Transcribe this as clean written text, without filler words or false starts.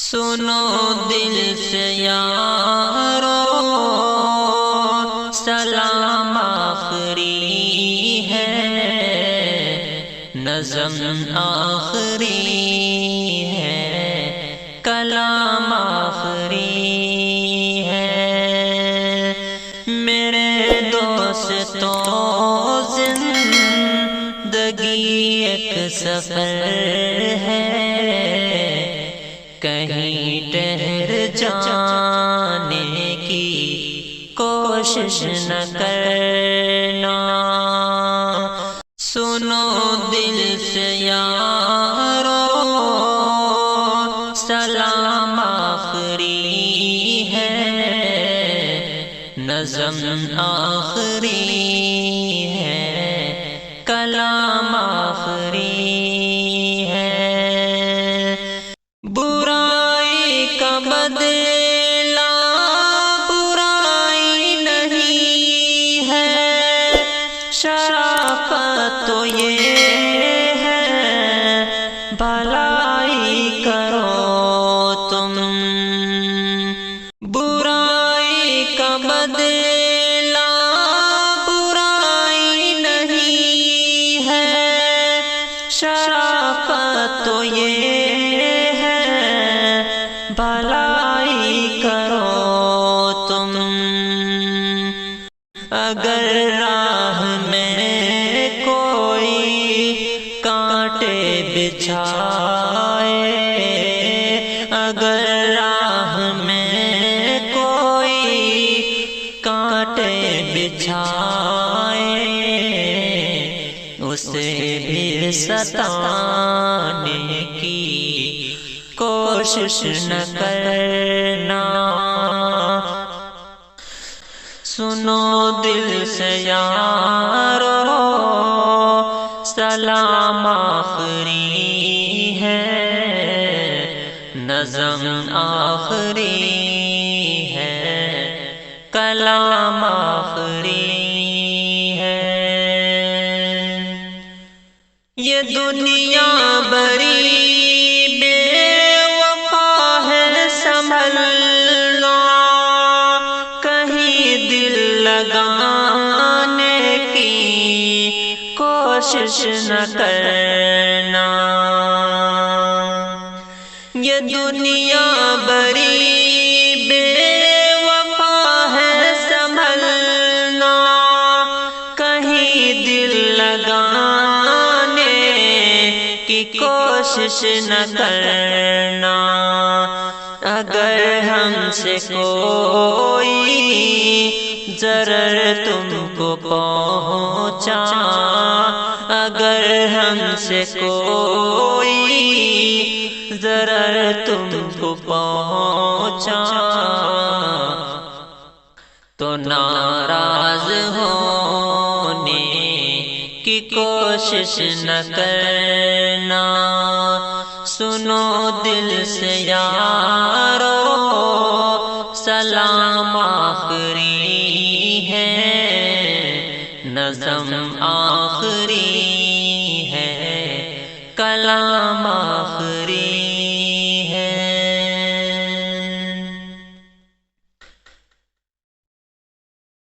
سنو دل سے یارو سلام آخری ہے، نظم آخری ہے، کلام آخری ہے۔ میرے دوستوں زندگی ایک سفر ہے، کہیں ٹھہر جانے کی کوشش نہ کرنا۔ سنو دل سے یارو سلام آخری ہے، نظم آخری ہے، کلام آخری ہے۔ برائی کا بدلہ برائی نہیں ہے، شرافت تو یہ ہے بھلائی کرو تم۔ برائی کا بدلہ برائی نہیں ہے، شرافت تو یہ بھلائی کرو تم۔ اگر راہ میں کوئی کانٹے بچھائے، اگر راہ میں کوئی کانٹے بچھائے، اسے بھی ستانے کی کوشش نہ کرنا۔ سنو دل سے یارو سلام آخری ہے، نظم آخری ہے، کلام آخری ہے۔ یہ دنیا بری لگانے کی کوشش نہ کرنا۔ یہ دنیا بری بے وفا ہے، سنبھلنا، کہیں دل لگانے کی کوشش نہ کرنا۔ اگر ہم سے کوئی ضرر تم کو پہنچا، اگر ہم سے کوئی ضرر تم کو پہنچا، تو ناراض ہونے کی کوشش نہ کرنا۔ سنو دل سے یارو سلام آخری ہے، نظم آخری ہے، کلام آخری